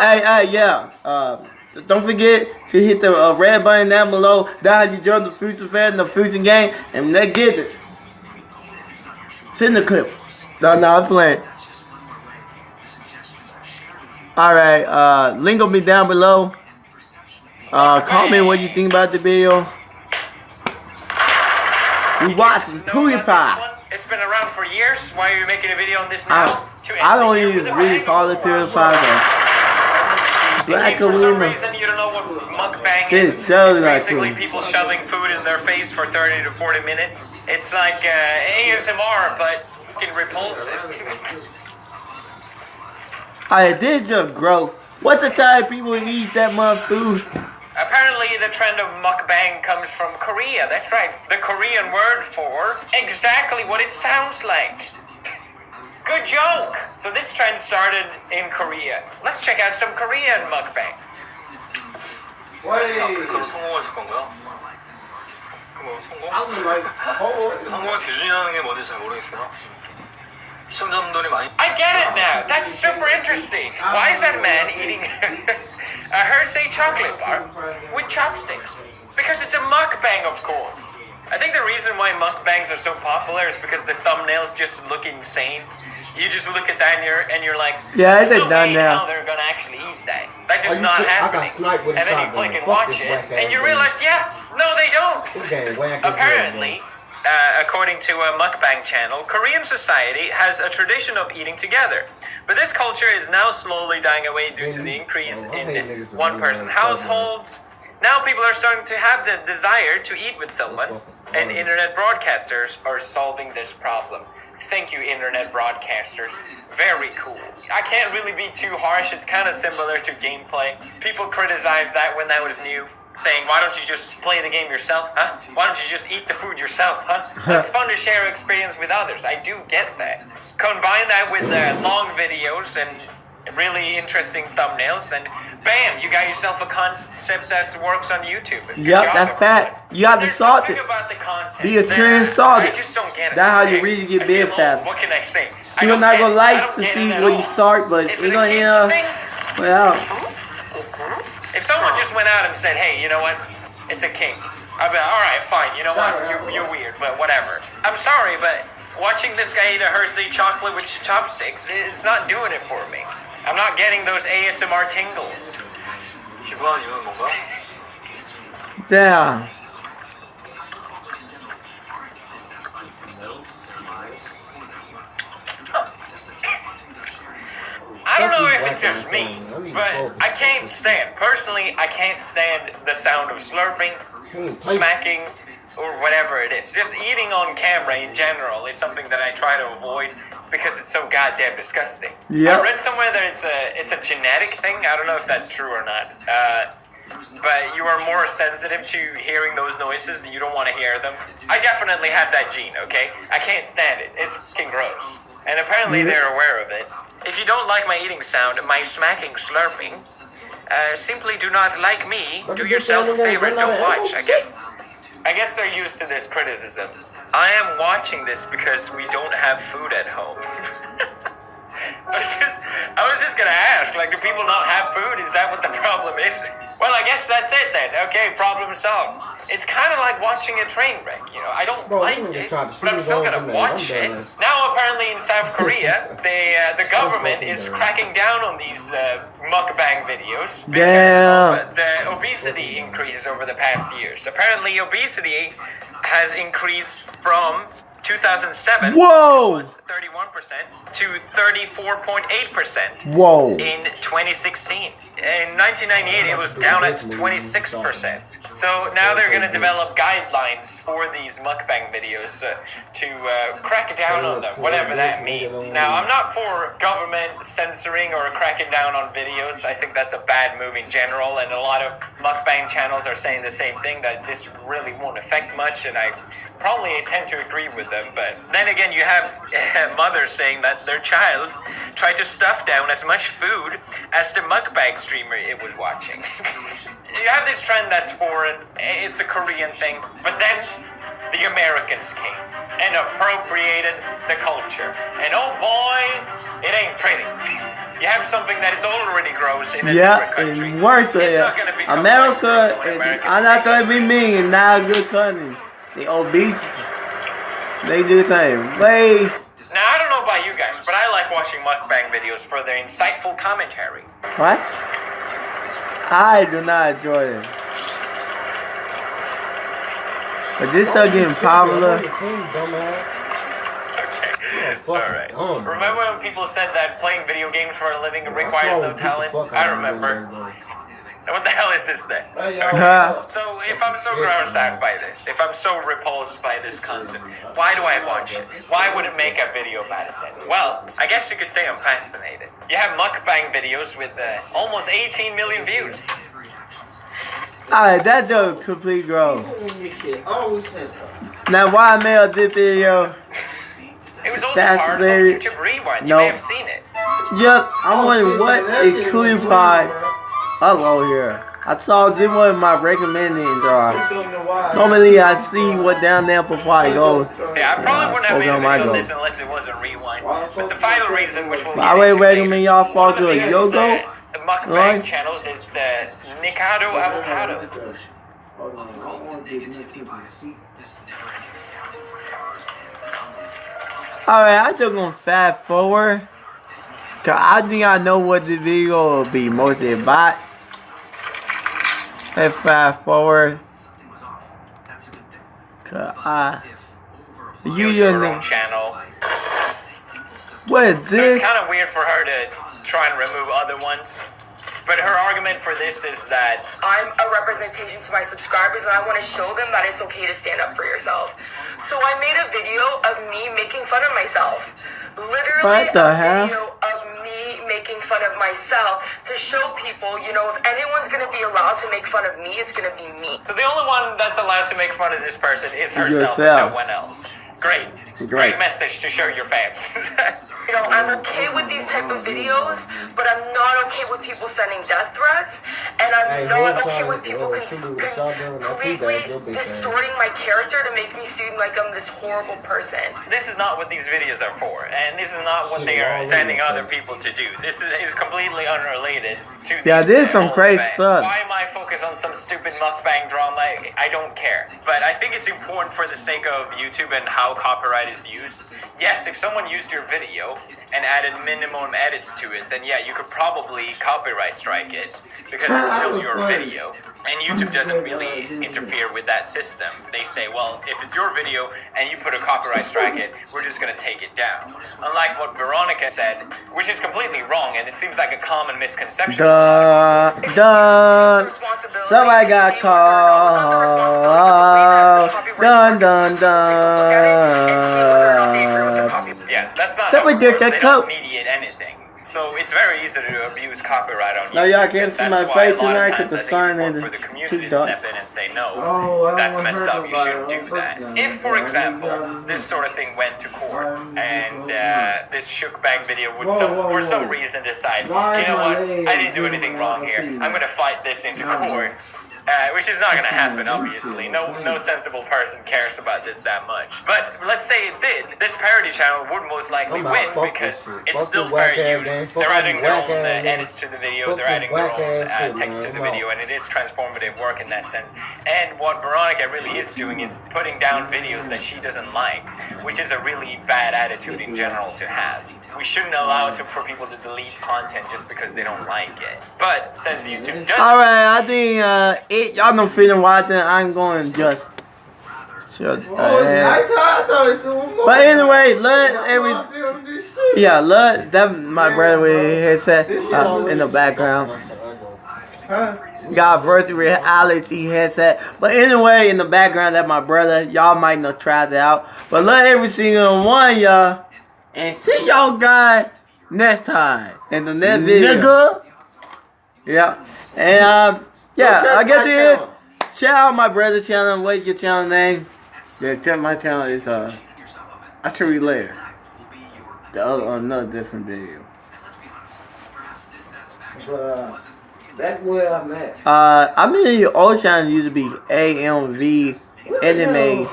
Yeah. Don't forget to hit the red button down below. That's how you join the Future Fan, the Future Gang, and let's get it. Send the clip. No, I'm playing. Alright, link will be down below. Comment what you think about the video. We watching PewDiePie. It's been around for years. Why are you making a video on this now? I don't even really follow PewDiePie. If for some reason you don't know what mukbang is, it's basically people shoving food in their face for 30 to 40 minutes. It's like ASMR, but fucking repulsive. Alright, this just gross. What the type of people eat that much food? Apparently the trend of mukbang comes from Korea. That's right. The Korean word for exactly what it sounds like. Good joke! So this trend started in Korea. Let's check out some Korean mukbang. 아프리카로 성공하실 건가요? 성공의 기준이라는 게 뭔지 잘 모르겠어요. 시청자분들이 많이 I get it now. That's super interesting. Why is that man eating a Hershey chocolate bar with chopsticks? Because it's a mukbang, of course. I think the reason why mukbangs are so popular is because the thumbnails just look insane. You just look at that and you're like, yeah, it's done now. How they're gonna actually eat that? That's just not happening. And then you click and watch it, and you realize, yeah, no, they don't. Apparently, according to a mukbang channel, Korean society has a tradition of eating together. But this culture is now slowly dying away due to the increase in one-person households. Now people are starting to have the desire to eat with someone, and internet broadcasters are solving this problem. Thank you, internet broadcasters. Very cool. I can't really be too harsh. It's kind of similar to gameplay. People criticized that when that was new, saying, why don't you just play the game yourself, huh? Why don't you just eat the food yourself, huh? It's fun to share experience with others. I do get that. Combine that with long videos and really interesting thumbnails, and bam, you got yourself a concept that works on YouTube. Yep, that's fact. You have to salt it. Be a trend salted. I just don't get it. That's how you really get big fast. What can I say? You're not gonna like to see what you start, but it's gonna end up. Well, if someone just went out and said, "Hey, you know what? It's a kink," I'd be like, "All right, fine. You know what? You're weird, but whatever." I'm sorry, but watching this guy eat a Hershey chocolate with chopsticks, it's not doing it for me. I'm not getting those ASMR tingles. 기부한 이유는 뭔가? yeah. I don't know if it's just me, but I can't stand, personally, I can't stand the sound of slurping, smacking, or whatever it is. Just eating on camera in general is something that I try to avoid because it's so goddamn disgusting. Yep. I read somewhere that it's a genetic thing. I don't know if that's true or not. But you are more sensitive to hearing those noises. You don't want to hear them. I definitely have that gene, okay? I can't stand it. It's fucking gross. And apparently they're aware of it. If you don't like my eating sound, my smacking, slurping, simply do not like me. Do yourself a favor and don't watch, I guess. I guess they're used to this criticism. I am watching this because we don't have food at home. I was just gonna ask, like, do people not have food? Is that what the problem is? Well, I guess that's it then. Okay, problem solved. It's kind of like watching a train wreck, you know. I don't like it, but I'm still gonna watch it. Now, apparently in South Korea, the government is cracking down on these mukbang videos because of the obesity increase over the past years. Apparently, obesity has increased from 2007 was 31% to 34.8% in 2016. In 1998, it was down at 26%. So now they're going to develop guidelines for these mukbang videos to crack down on them, whatever that means. Now, I'm not for government censoring or cracking down on videos. I think that's a bad move in general, and a lot of mukbang channels are saying the same thing, that this really won't affect much, and I probably tend to agree with them. But then again, you have mothers saying that their child tried to stuff down as much food as the mukbang streamer it was watching. You have this trend that's foreign, it's a Korean thing, but then the Americans came and appropriated the culture. And oh boy, it ain't pretty. You have something that is already gross in a Yeah, different country. and worse. It's not going to become less America, gross when Americans I'm not take trying to over. be mean, not a good country. They obese. They do the same. Wait. Now, I don't know about you guys, but I like watching mukbang videos for their insightful commentary. What? I do not enjoy it. But this stuff getting popular. Okay, alright. Remember when people said that playing video games for a living requires no talent? I remember. What the hell is this then? Okay. So, if I'm so grossed out by this, if I'm so repulsed by this concept, why do I watch it? Why would it make a video about it then? Well, I guess you could say I'm fascinated. You have mukbang videos with almost 18 million views. Alright, that's a complete growth. Now, why I made this video? It was also part of YouTube Rewind. You may have seen it. Yep, I'm wondering what is PewDiePie. Hello here. I saw this one of my recommendings are. Normally I see what down there before I go. Yeah, I probably wouldn't have made a video on this unless it was a rewind. But the final reason, which we'll get I would into recommend later, y'all follow one of the to biggest, Yogo. Mukbang channels is Nikado Avocado. Alright, I just gonna fast forward. Cause I think I know what the video will be mostly about. Let's fast forward. Cause you her know own channel. what is So it's this? kind of weird for her to try and remove other ones. But her argument for this is that I'm a representation to my subscribers and I want to show them that it's okay to stand up for yourself. So I made a video of me making fun of myself. Literally What the a hell? video of me making fun of myself to show people, you know, if anyone's going to be allowed to make fun of me, it's going to be me. so the only one that's allowed to make fun of this person is herself and no one else. Great message to show your fans. You know, I'm okay with these type of videos, but I'm not okay with people sending death threats, and I'm not okay with people completely distorting my character to make me seem like I'm this horrible person. This is not what these videos are for, and this is not what they are intending other people to do. This is completely unrelated to Yeah, these, this is some whole crazy event. stuff. Why am I focused on some stupid mukbang drama? I don't care. But I think it's important for the sake of YouTube and how copyright is used. Yes, if someone used your video and added minimum edits to it, then yeah, you could probably copyright strike it because it's still your video. And YouTube doesn't really interfere with that system. They say, well, if it's your video and you put a copyright strike it, we're just going to take it down. Unlike what Veronica said, which is completely wrong, and it seems like a common misconception. Somebody got caught. Dun dun dun. Yeah, that's not Somebody how it did works. that They don't coat. mediate anything. So it's very easy to abuse copyright on YouTube. No, y'all can't see That's my why a face lot of tonight times with I the think it's sign important and for the the community two to dots. step in and say, no, that's messed up, you shouldn't do that. If, for example, this sort of thing went to court and this Shookbang video would for some reason decide, you know what, I didn't do anything wrong here, I'm going to fight this into court. Which is not going to happen, obviously. No sensible person cares about this that much. But let's say it did. This parody channel would most likely win because it's still fair use. They're adding their own edits to the video. They're adding their own text to the video, and it is transformative work in that sense. And what Veronica really is doing is putting down videos that she doesn't like, which is a really bad attitude in general to have. We shouldn't allow for people to delete content just because they don't like it. But since YouTube does, Alright, I think y'all don't feel watching. I'm going to just shut But anyway, that's my brother with his headset in the background. Got virtual reality headset. But anyway, in the background, that's my brother. Y'all might not try it out. But love every single one, y'all. And see y'all guys next time in the next video. Yeah. And yeah, I get this. Check out my brother's channel. What's your channel name? Yeah, check my channel. Is I'll show you later. The other another different video. That's where I'm at. I'm in your old channel used to be AMV Anime.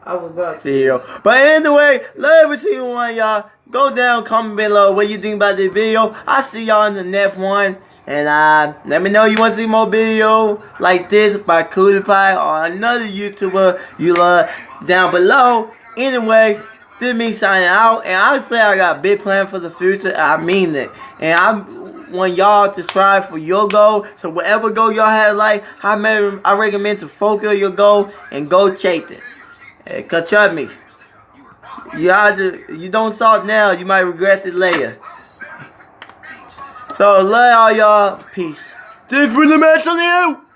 I was about to, yo. But anyway, love every single one, y'all. Go down, comment below what you think about this video. I'll see y'all in the next one. And let me know you want to see more video like this by Cootie Pie or another YouTuber you love down below. Anyway, this is me signing out. And I say I got a big plan for the future. I mean it. And I want y'all to strive for your goal. So whatever goal y'all have in life, I recommend to focus on your goal and go chase it. Cause trust me, you don't start now, you might regret it later. So love all y'all. Peace. This really matters on you.